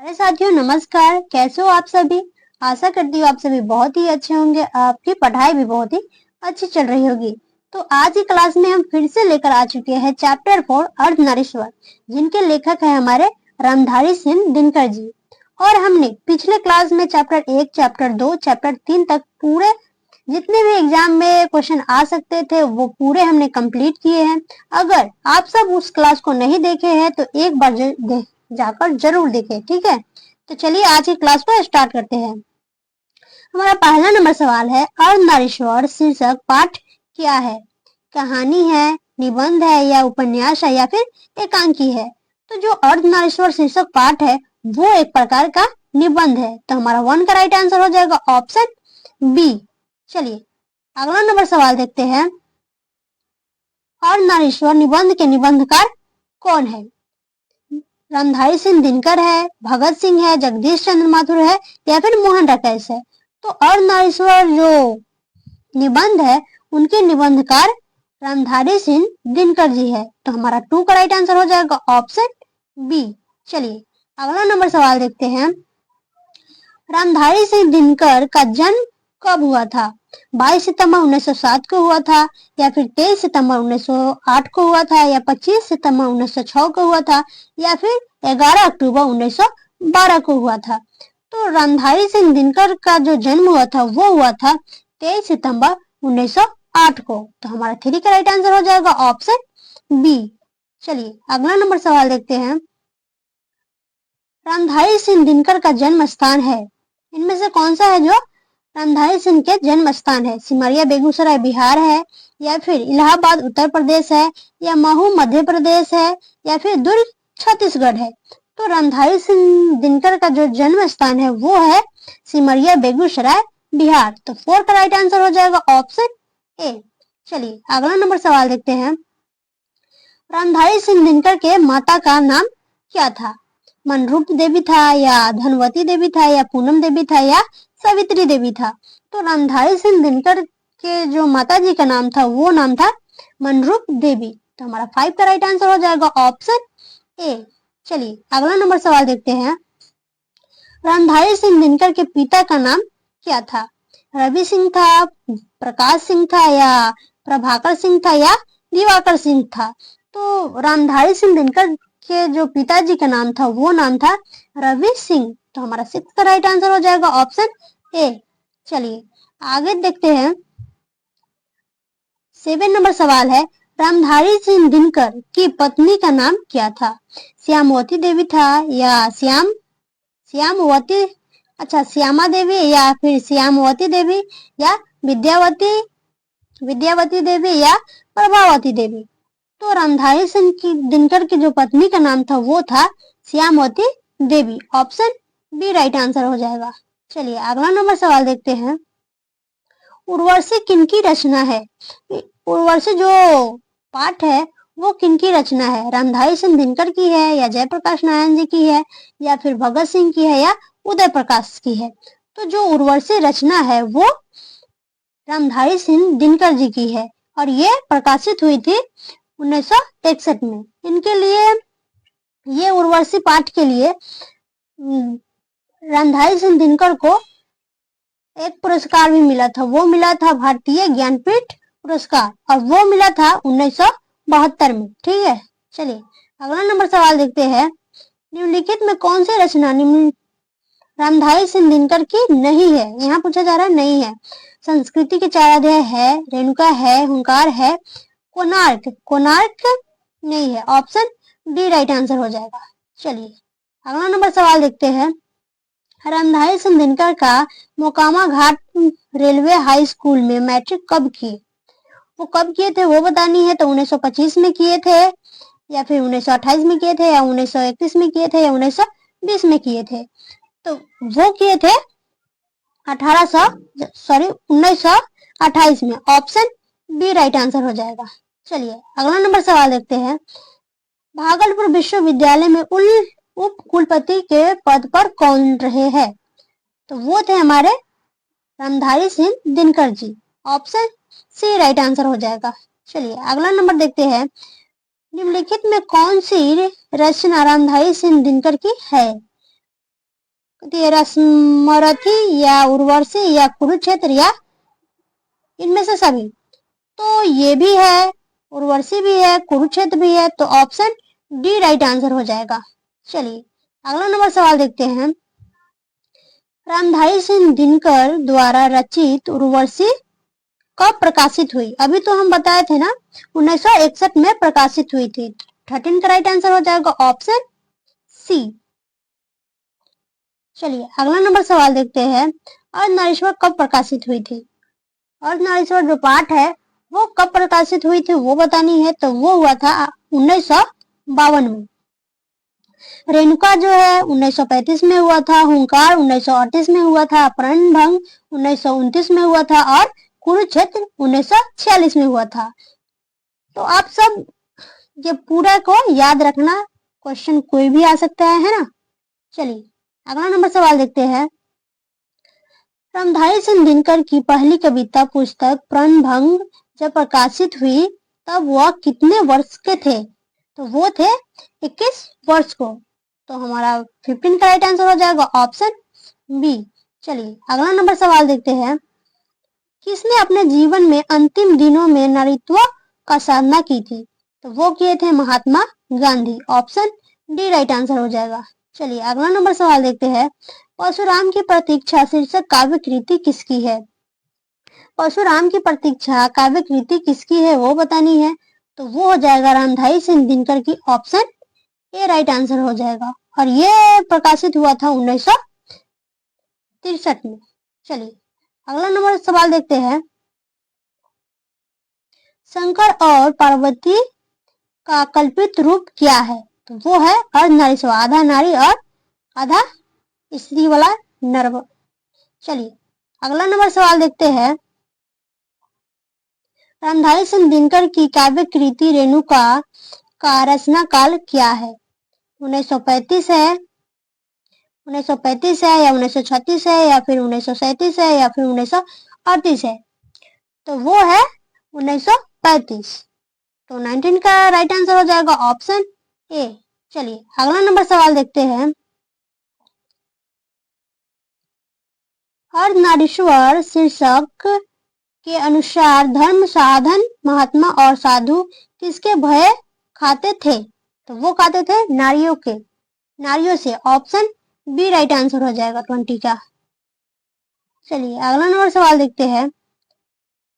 अरे साथियों नमस्कार। कैसे हो आप सभी। आशा करती हूँ आप सभी बहुत ही अच्छे होंगे। आपकी पढ़ाई भी बहुत ही अच्छी चल रही होगी। तो आज की क्लास में हम फिर से लेकर आ चुके हैं चैप्टर 4 अर्धनारीश्वर, जिनके लेखक है हमारे रामधारी सिंह दिनकर जी। और हमने पिछले क्लास में चैप्टर 1, चैप्टर 2, चैप्टर 3 तक पूरे जितने भी एग्जाम में क्वेश्चन आ सकते थे वो पूरे हमने कंप्लीट किए हैं। अगर आप सब उस क्लास को नहीं देखे हैं तो एक बार जाकर जरूर देखें, ठीक है। तो चलिए आज की क्लास को स्टार्ट करते हैं। हमारा पहला नंबर सवाल है, अर्धनारीश्वर शीर्षक पाठ क्या है। कहानी है, निबंध है या उपन्यास है या फिर एकांकी है। तो जो अर्धनारीश्वर शीर्षक पाठ है वो एक प्रकार का निबंध है। तो हमारा 1 का राइट आंसर हो जाएगा ऑप्शन बी। चलिए अगला नंबर सवाल देखते हैं। अर्धनारीश्वर निबंध के निबंधकार कौन है। रामधारी सिंह दिनकर है, भगत सिंह है, जगदीश चंद्र माथुर है या फिर मोहन राकेश है। तो अर्धनारीश्वर जो निबंध है उनके निबंधकार रामधारी सिंह दिनकर जी है। तो हमारा 2 का राइट आंसर हो जाएगा ऑप्शन बी। चलिए अगला नंबर सवाल देखते हैं। रामधारी सिंह दिनकर का जन्म कब हुआ था। 22 सितंबर 1907 को हुआ था या फिर 23 सितंबर 1908 को हुआ था या 25 सितंबर 1906 को हुआ था या फिर 11 अक्टूबर 1912 को हुआ था। तो रामधारी सिंह दिनकर का जो जन्म हुआ था वो हुआ था 23 सितंबर 1908 को। तो हमारा 3 का राइट आंसर हो जाएगा ऑप्शन बी। चलिए अगला नंबर सवाल देखते हैं। रामधारी सिंह दिनकर का जन्म स्थान है, इनमें से कौन सा है जो रामधारी सिंह के जन्म स्थान है। सिमरिया बेगूसराय बिहार है या फिर इलाहाबाद उत्तर प्रदेश है या महू मध्य प्रदेश है या फिर दुर्ग छत्तीसगढ़ है। तो रामधारी सिंह दिनकर का जो जन्म स्थान है वो है सिमरिया बेगूसराय बिहार। तो 4 का राइट आंसर हो जाएगा ऑप्शन ए। चलिए अगला नंबर सवाल देखते हैं। रामधारी सिंह दिनकर के माता का नाम क्या था। मनरूप देवी था या धनवती देवी था या पूनम देवी था या सावित्री देवी था। तो रामधारी सिंह दिनकर के जो माता जी का नाम था वो नाम था मनरूप देवी। तो हमारा 5 का राइट आंसर हो जाएगा ऑप्शन ए। चलिए अगला नंबर सवाल देखते हैं। रामधारी सिंह दिनकर के पिता का नाम क्या था। रवि सिंह था, प्रकाश सिंह था या प्रभाकर सिंह था या दिवाकर सिंह था। तो रामधारी सिंह दिनकर के जो पिताजी का नाम था वो नाम था रवि सिंह। तो हमारा 6 का राइट आंसर हो जाएगा ऑप्शन ए। चलिए आगे देखते हैं। 7 नंबर सवाल है, रामधारी सिंह दिनकर की पत्नी का नाम क्या था। श्यामवती देवी था या श्यामवती श्यामा देवी या फिर श्यामवती देवी या विद्यावती देवी या प्रभावती देवी। तो रामधारी सिंह की दिनकर की जो पत्नी का नाम था वो था श्यामवती देवी। ऑप्शन बी राइट आंसर हो जाएगा। चलिए अगला नंबर सवाल देखते हैं। उर्वशी किनकी रचना है। उर्वशी जो पाठ है वो किनकी रचना है। रामधारी सिंह दिनकर की है या जयप्रकाश नारायण जी की है या फिर भगत सिंह की है या उदय प्रकाश की है। तो जो उर्वशी रचना है वो रामधारी सिंह दिनकर जी की है और ये प्रकाशित हुई थी 1961 में। इनके लिए ये उर्वशी पाठ के लिए रामधारी सिंह दिनकर को एक पुरस्कार भी मिला था। वो मिला था भारतीय ज्ञानपीठ पुरस्कार और वो मिला था 1972 में, ठीक है। चलिए अगला नंबर सवाल देखते हैं। निम्नलिखित में कौन सी रचना रामधारी सिंह दिनकर की नहीं है। यहाँ पूछा जा रहा है नहीं है। संस्कृति के 4 अध्याय है, रेणुका है, हुंकार है, कोणार्क नहीं है। ऑप्शन डी राइट आंसर हो जाएगा। चलिए अगला नंबर सवाल देखते हैं। रामधारी सिंह दिनकर का मोकामा घाट रेलवे हाई स्कूल में मैट्रिक कब किए। वो कब किए थे वो बतानी है। तो 1925 में किए थे या फिर 1928 में किए थे या 1931 में किए थे या 1920 में किए थे। तो वो किए थे 1928 में। ऑप्शन बी राइट आंसर हो जाएगा। चलिए अगला नंबर सवाल देखते हैं। भागलपुर विश्वविद्यालय में उप कुलपति के पद पर कौन रहे हैं। तो वो थे हमारे Ramdhari Singh Dinkar ji. Option C right answer हो जाएगा। चलिए अगला नंबर देखते हैं। निम्नलिखित में कौन सी रचना रामधारी सिंह दिनकर की है। तेरा स्मरथी या उर्वशी या कुरुक्षेत्र या इनमें से सभी। तो ये भी है, उर्वशी भी है, कुरुक्षेत्र भी है, तो ऑप्शन डी राइट आंसर हो जाएगा। चलिए अगला नंबर सवाल देखते हैं। रामधारी सिंह दिनकर द्वारा रचित उर्वशी कब प्रकाशित हुई? अभी तो हम बताए थे ना 1961 में प्रकाशित हुई थी। 13 का राइट आंसर हो जाएगा ऑप्शन सी। चलिए अगला नंबर सवाल देखते हैं। अर्धनारीश्वर कब प्रकाशित हुई थी? अर्धनारीश्वर जो पाठ है वो कब प्रकाशित हुई थी वो बतानी है, तो वो हुआ था 1952 में। रेणुका जो है 1935 में हुआ था, हुंकार 1938 में हुआ था, प्रणभंग 1929 में हुआ था और कुरुक्षेत्र 1946 में हुआ था। तो आप सब ये पूरा को याद रखना, क्वेश्चन कोई भी आ सकता है ना। चलिए अगला नंबर सवाल देखते हैं। रामधारी सिंह दिनकर की पहली कविता पुस्तक प्रणभंग जब प्रकाशित हुई तब वह कितने वर्ष के थे? तो वो थे 21 वर्ष को। तो हमारा 15 का राइट आंसर हो जाएगा ऑप्शन बी। चलिए अगला नंबर सवाल देखते हैं। किसने अपने जीवन में अंतिम दिनों में नारीत्व का साधना की थी? तो वो किए थे Mahatma Gandhi. Option D right answer हो जाएगा। चलिए अगला नंबर सवाल देखते हैं। परशुराम की प्रतीक्षा शीर्षक काव्य कृति किसकी है? परशुराम की प्रतीक्षा काव्य कृति किसकी है वो बतानी है, तो वो हो जाएगा रामधारी सिंह दिनकर की। ऑप्शन ए राइट आंसर हो जाएगा और ये प्रकाशित हुआ था 1963 में। चलिए अगला नंबर सवाल देखते हैं। शंकर और पार्वती का कल्पित रूप क्या है? तो वो है अर्धनारीश्वर, आधा नारी और आधा स्त्री वाला नर। चलिए अगला नंबर सवाल देखते हैं। रामधारी सिंह दिनकर की काव्य कृति रेणुका का रचना काल क्या है? 1935 है, 1935 है या 1936 है या फिर 1937 है या फिर 1938 है? तो वो है 1935। तो 19 का राइट आंसर हो जाएगा ऑप्शन ए। चलिए अगला नंबर सवाल देखते हैं। अर्धनारीश्वर शीर्षक के अनुसार धर्म साधन महात्मा और साधु किसके भय खाते थे? तो वो खाते थे नारियों से। ऑप्शन बी राइट आंसर हो जाएगा 20 का। चलिए अगला नंबर सवाल देखते हैं।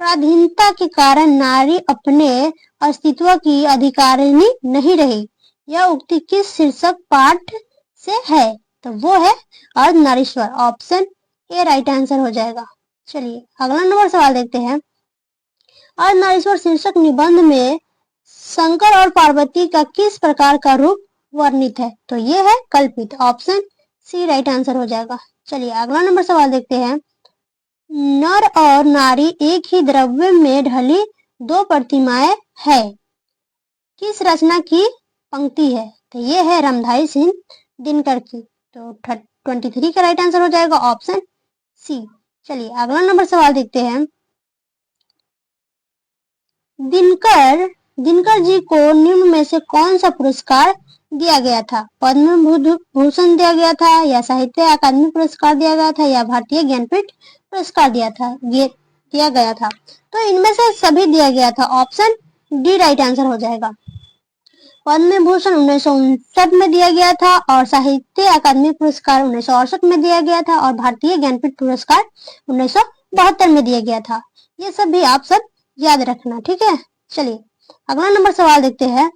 पराधीनता के कारण नारी अपने अस्तित्व की अधिकारिणी नहीं रही, यह उक्ति किस शीर्षक पाठ से है? तो वो है Ardhanarishvara. Option A right answer हो जाएगा। चलिए अगला नंबर सवाल देखते हैं। अर्धनारीश्वर शीर्षक निबंध में शंकर और पार्वती का किस प्रकार का रूप वर्णित है? तो ये है कल्पित। ऑप्शन सी राइट आंसर हो जाएगा। चलिए अगला नंबर सवाल देखते हैं। नर और नारी एक ही द्रव्य में ढली दो प्रतिमाएं है, किस रचना की पंक्ति है? तो ये है रामधारी सिंह दिनकर की। तो 23 का राइट आंसर हो जाएगा ऑप्शन सी। चलिए अगला नंबर सवाल देखते हैं। दिनकर जी को निम्न में से कौन सा पुरस्कार दिया गया था? पद्म भूषण दिया गया था या साहित्य अकादमी पुरस्कार दिया गया था या भारतीय ज्ञानपीठ पुरस्कार दिया गया था? तो इनमें से सभी दिया गया था। ऑप्शन डी राइट आंसर हो जाएगा। पद्म भूषण 1959 में दिया गया था और साहित्य अकादमी पुरस्कार 1968 में दिया गया था और भारतीय ज्ञानपीठ पुरस्कार 1972 में दिया गया था। ये सब भी आप सब याद रखना, ठीक है। चलिए अगला नंबर सवाल देखते हैं।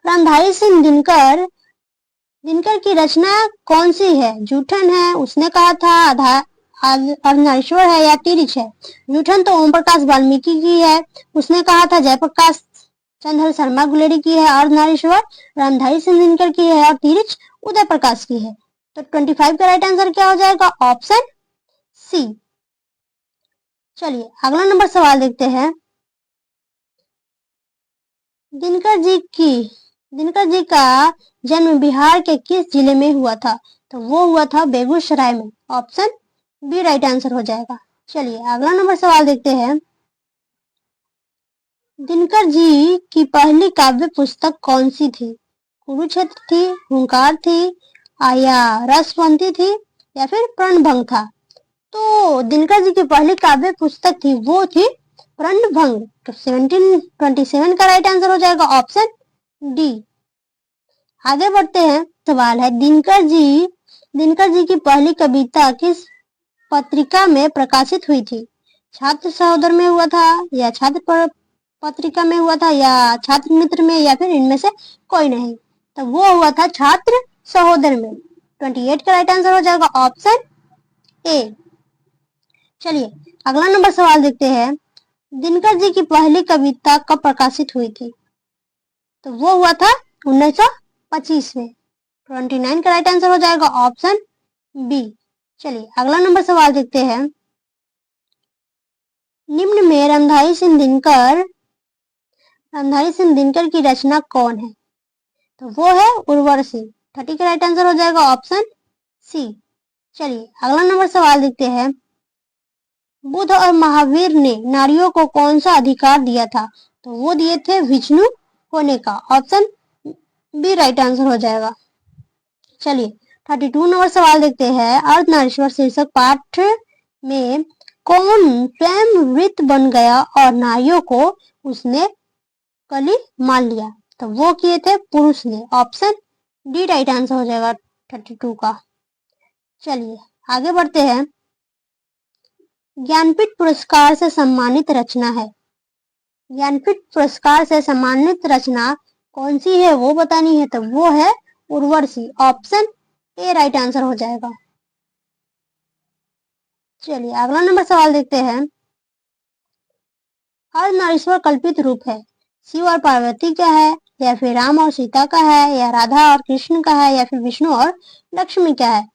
रामधारी सिंह दिनकर की रचना कौन सी है? जूठन है, उसने कहा था, अर्धनारीश्वर है या तिरिच है? जूठन तो ओम प्रकाश वाल्मीकि की है, उसने कहा था जयप्रकाश चंद्र शर्मा गुलेरी की है। अर्धनारीश्वर रामधारी सिंह दिनकर की है और तिरिच उदय प्रकाश की है। तो 25 का राइट आंसर क्या हो जाएगा? Option C. चलिए अगला नंबर सवाल देखते हैं। दिनकर जी का जन्म बिहार के किस जिले में हुआ था? तो वो हुआ था बेगूसराय में। ऑप्शन बी राइट आंसर हो जाएगा। चलिए अगला नंबर सवाल देखते हैं। दिनकर जी की पहली काव्य पुस्तक कौन सी थी? कुरुक्षेत्र थी, हुंकार थी, या रसवंती थी या फिर प्रणभंग था। तो दिनकर जी की पहली काव्य पुस्तक थी वो थी प्रणभंग। तो 1727 का राइट आंसर हो जाएगा ऑप्शन डी। आगे बढ़ते हैं। सवाल है दिनकर जी की पहली कविता किस पत्रिका में प्रकाशित हुई थी? छात्र सहोदर में हुआ था या छात्र पत्रिका में हुआ था या छात्र मित्र में या फिर इनमें से कोई नहीं? तो वो हुआ था छात्र सहोदर में। 28 का राइट आंसर हो जाएगा ऑप्शन ए। चलिए अगला नंबर सवाल देखते हैं। दिनकर जी की पहली कविता कब प्रकाशित हुई थी? तो वो हुआ था 1925 में। 29 का राइट आंसर हो जाएगा ऑप्शन बी। चलिए अगला नंबर सवाल देखते हैं। निम्न में रामधारी सिंह दिनकर की रचना कौन है? तो वो है उर्वशी। 30 का राइट आंसर हो जाएगा ऑप्शन सी। चलिए अगला नंबर सवाल देखते हैं। बुद्ध और महावीर ने नारियों को कौन सा अधिकार दिया था? तो वो दिए थे विष्णु होने का। ऑप्शन बी राइट आंसर हो जाएगा। चलिए 32 नंबर सवाल देखते हैं। अर्धनारीश्वर शीर्षक पाठ में कौन स्वयं वृत्त बन गया और नारियों को उसने कली मान लिया? तो वो किए थे पुरुष ने। ऑप्शन डी राइट आंसर हो जाएगा 32 का। चलिए आगे बढ़ते हैं। ज्ञानपीठ पुरस्कार से सम्मानित रचना है। ज्ञानपीठ पुरस्कार से सम्मानित रचना कौन सी है वो बतानी है। तो वो है Urvashi. Option A right answer हो जाएगा। चलिए अगला नंबर सवाल देखते हैं। अर्धनारीश्वर कल्पित रूप है। शिव और पार्वती का है या फिर राम और सीता का है या राधा और कृष्ण का है या फिर विष्णु और लक्ष्मी का है?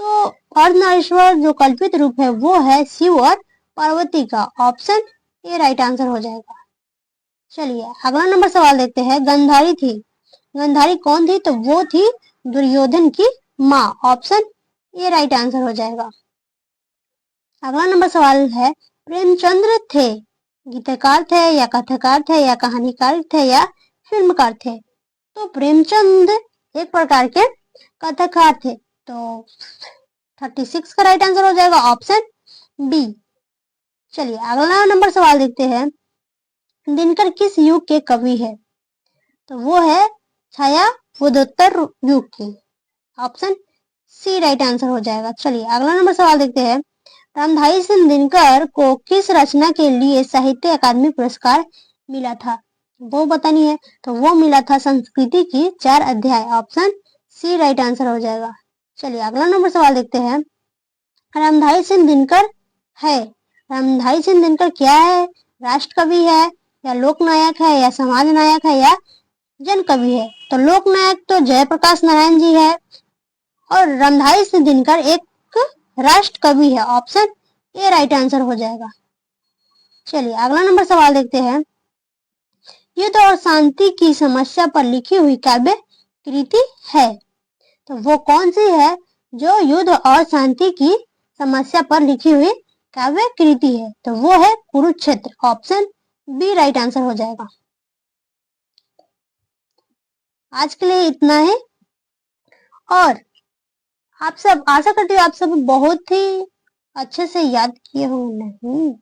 तो अर्धनारीश्वर जो कल्पित रूप है वो है शिव और पार्वती का। ऑप्शन ए राइट आंसर हो जाएगा। चलिए अगला नंबर सवाल देखते हैं। गंधारी कौन थी? तो वो थी दुर्योधन की माँ। ऑप्शन ए राइट आंसर हो जाएगा। अगला नंबर सवाल है। प्रेमचंद्र थे गीतकार थे या कथाकार थे या कहानीकार थे या फिल्मकार थे? तो प्रेमचंद एक प्रकार के कथाकार थे। तो 36 का राइट आंसर हो जाएगा ऑप्शन बी। चलिए अगला नंबर सवाल देखते हैं। दिनकर किस युग के कवि है? तो वो है छायावदोत्तर युग की। ऑप्शन सी राइट आंसर हो जाएगा। चलिए अगला नंबर सवाल देखते हैं। रामधारी सिंह दिनकर को किस रचना के लिए साहित्य अकादमी पुरस्कार मिला था? वो बतानी है। तो वो मिला था संस्कृति की 4 अध्याय। ऑप्शन सी राइट आंसर हो जाएगा। चलिए अगला नंबर सवाल देखते हैं। रामधारी सिंह दिनकर क्या है? राष्ट्र कवि है या लोक नायक है या समाज नायक है या जन कवि है? तो लोक नायक तो जयप्रकाश नारायण जी है और रामधारी सिंह दिनकर एक राष्ट्र कवि है। ऑप्शन ए राइट आंसर हो जाएगा। चलिए अगला नंबर सवाल देखते हैं। युद्ध और शांति की समस्या पर लिखी हुई काव्य कृति है। तो वो कौन सी है जो युद्ध और शांति की समस्या पर लिखी हुई काव्य कृति है? तो वो है Kurukshetra. Option B right answer हो जाएगा। आज के लिए इतना है और आप सब आशा करती हूँ आप सब बहुत ही अच्छे से याद किए हो। नहीं